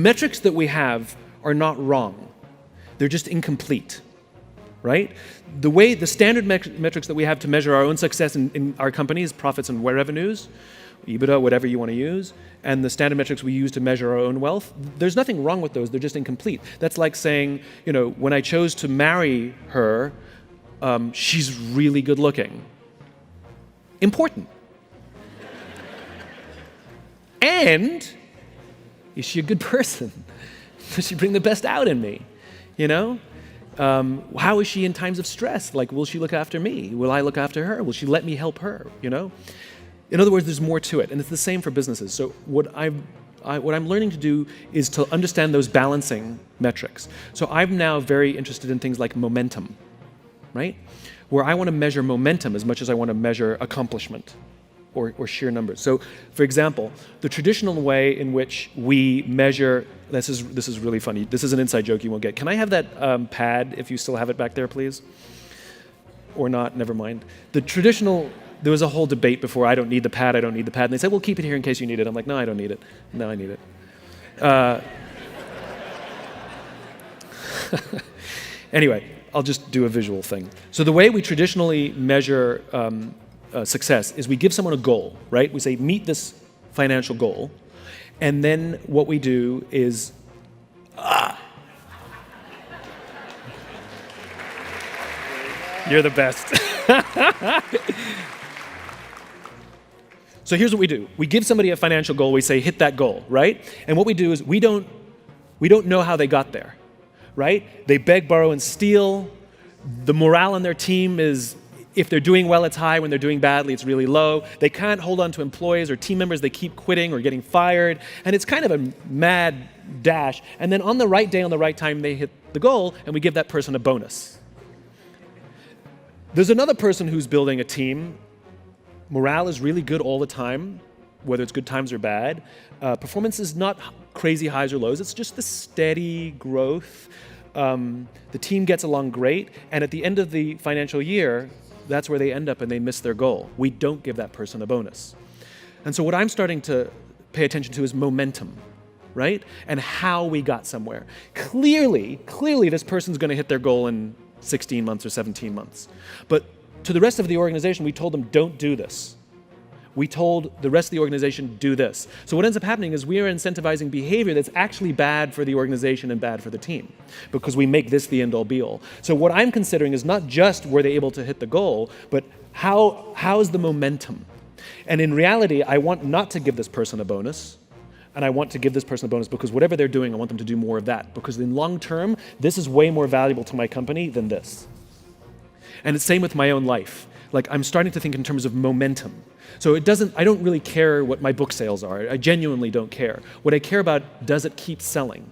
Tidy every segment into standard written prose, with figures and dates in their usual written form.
metrics that we have are not wrong. They're just incomplete, right? The standard metrics that we have to measure our own success in our companies, profits and revenues, EBITDA, whatever you want to use, and the standard metrics we use to measure our own wealth, there's nothing wrong with those. They're just incomplete. That's like saying, when I chose to marry her, she's really good looking. Important. And is she a good person? Does she bring the best out in me? How is she in times of stress? Like, will she look after me? Will I look after her? Will she let me help her? In other words, there's more to it, and it's the same for businesses. So what I'm learning to do is to understand those balancing metrics. So I'm now very interested in things like momentum, right? Where I want to measure momentum as much as I want to measure accomplishment or sheer numbers. So, for example, the traditional way in which we measure, this is really funny. This is an inside joke you won't get. Can I have that pad, if you still have it back there, please? Or not, never mind. There was a whole debate before, I don't need the pad. And they said, well, keep it here in case you need it. I'm like, no, I don't need it. No, I need it. Anyway, I'll just do a visual thing. So the way we traditionally measure success is we give someone a goal, right? We say, meet this financial goal. And then what we do is, you're the best. So here's what we do. We give somebody a financial goal. We say, hit that goal, right? And what we do is we don't know how they got there, right? They beg, borrow, and steal. The morale on their team is, if they're doing well, it's high. When they're doing badly, it's really low. They can't hold on to employees or team members. They keep quitting or getting fired. And it's kind of a mad dash. And then on the right day, on the right time, they hit the goal, and we give that person a bonus. There's another person who's building a team. Morale is really good all the time, whether it's good times or bad. Performance is not crazy highs or lows. It's just the steady growth. The team gets along great. And at the end of the financial year, that's where they end up and they miss their goal. We don't give that person a bonus. And so what I'm starting to pay attention to is momentum, right? And how we got somewhere. Clearly, this person's going to hit their goal in 16 months or 17 months. But to the rest of the organization, we told them, don't do this. We told the rest of the organization, do this. So what ends up happening is we are incentivizing behavior that's actually bad for the organization and bad for the team, because we make this the end-all be-all. So what I'm considering is not just were they able to hit the goal, but how's the momentum? And in reality, I want not to give this person a bonus, and I want to give this person a bonus because whatever they're doing, I want them to do more of that. Because in long term, this is way more valuable to my company than this. And it's same with my own life. Like, I'm starting to think in terms of momentum. So I don't really care what my book sales are. I genuinely don't care. What I care about, does it keep selling?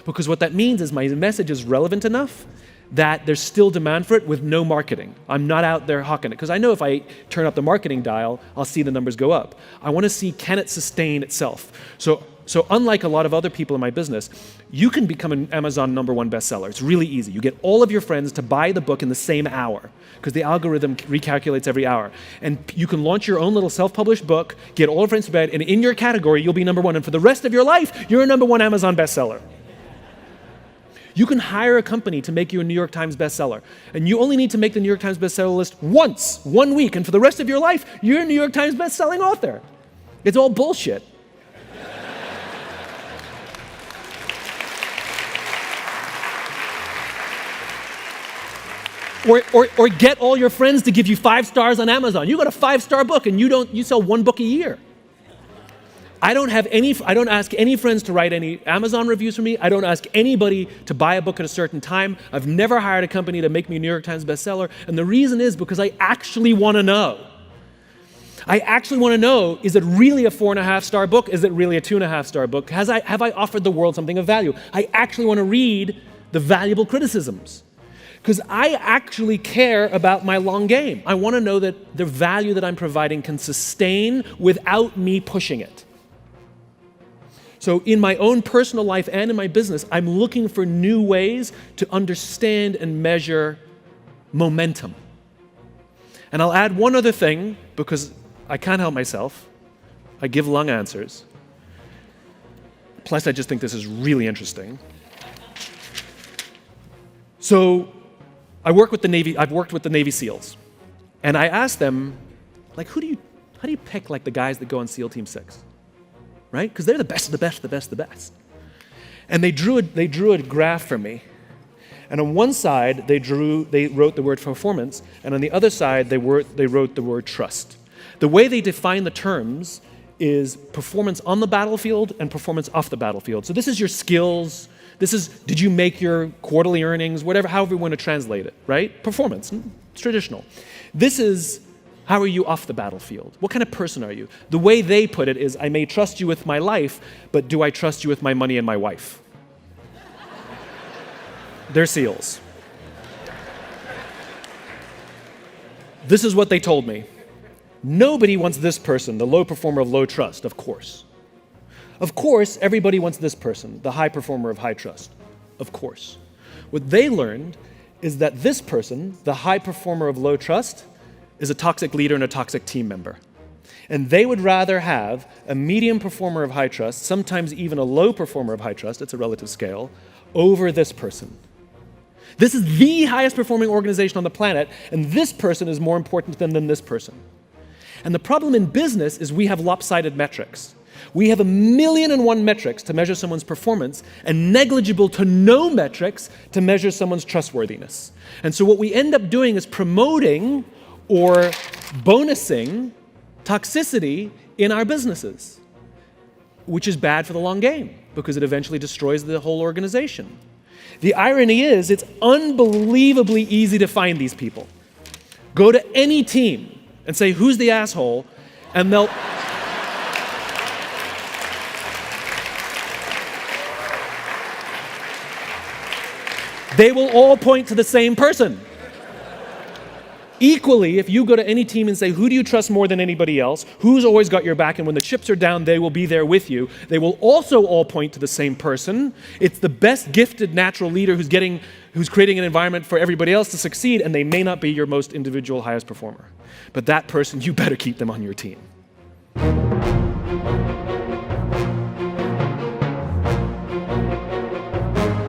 Because what that means is my message is relevant enough that there's still demand for it with no marketing. I'm not out there hawking it. Because I know if I turn up the marketing dial, I'll see the numbers go up. I want to see, can it sustain itself? So unlike a lot of other people in my business, you can become an Amazon #1 bestseller. It's really easy. You get all of your friends to buy the book in the same hour because the algorithm recalculates every hour. And you can launch your own little self-published book, get all your friends to buy it, and in your category, you'll be #1. And for the rest of your life, you're a #1 Amazon bestseller. You can hire a company to make you a New York Times bestseller. And you only need to make the New York Times bestseller list once, 1 week. And for the rest of your life, you're a New York Times bestselling author. It's all bullshit. Or get all your friends to give you 5 stars on Amazon. You got a 5-star book and you sell 1 book a year. I don't ask any friends to write any Amazon reviews for me. I don't ask anybody to buy a book at a certain time. I've never hired a company to make me a New York Times bestseller. And the reason is because I actually want to know. I actually want to know, is it really a 4.5-star book? Is it really a 2.5-star book? Have I offered the world something of value? I actually want to read the valuable criticisms. Because I actually care about my long game. I want to know that the value that I'm providing can sustain without me pushing it. So in my own personal life and in my business, I'm looking for new ways to understand and measure momentum. And I'll add one other thing, because I can't help myself. I give long answers. Plus, I just think this is really interesting. So I've worked with the Navy SEALs, and I asked them, like, how do you pick like the guys that go on SEAL Team 6, right? Because they're the best of the best, the best, the best. And they drew a graph for me, and on one side they wrote the word performance, and on the other side they wrote the word trust. The way they define the terms is performance on the battlefield and performance off the battlefield. So this is your skills. This is, did you make your quarterly earnings, whatever, however you want to translate it, right? Performance, it's traditional. This is, how are you off the battlefield? What kind of person are you? The way they put it is, I may trust you with my life, but do I trust you with my money and my wife? They're SEALs. This is what they told me. Nobody wants this person, the low performer of low trust, of course. Of course, everybody wants this person, the high performer of high trust. Of course. What they learned is that this person, the high performer of low trust, is a toxic leader and a toxic team member. And they would rather have a medium performer of high trust, sometimes even a low performer of high trust, it's a relative scale, over this person. This is the highest performing organization on the planet, and this person is more important than this person. And the problem in business is we have lopsided metrics. We have 1,000,001 metrics to measure someone's performance and negligible to no metrics to measure someone's trustworthiness. And so what we end up doing is promoting or bonusing toxicity in our businesses, which is bad for the long game because it eventually destroys the whole organization. The irony is it's unbelievably easy to find these people. Go to any team and say, who's the asshole? And they will all point to the same person. Equally, if you go to any team and say, who do you trust more than anybody else? Who's always got your back? And when the chips are down, they will be there with you. They will also all point to the same person. It's the best gifted natural leader who's creating an environment for everybody else to succeed, and they may not be your most individual highest performer. But that person, you better keep them on your team.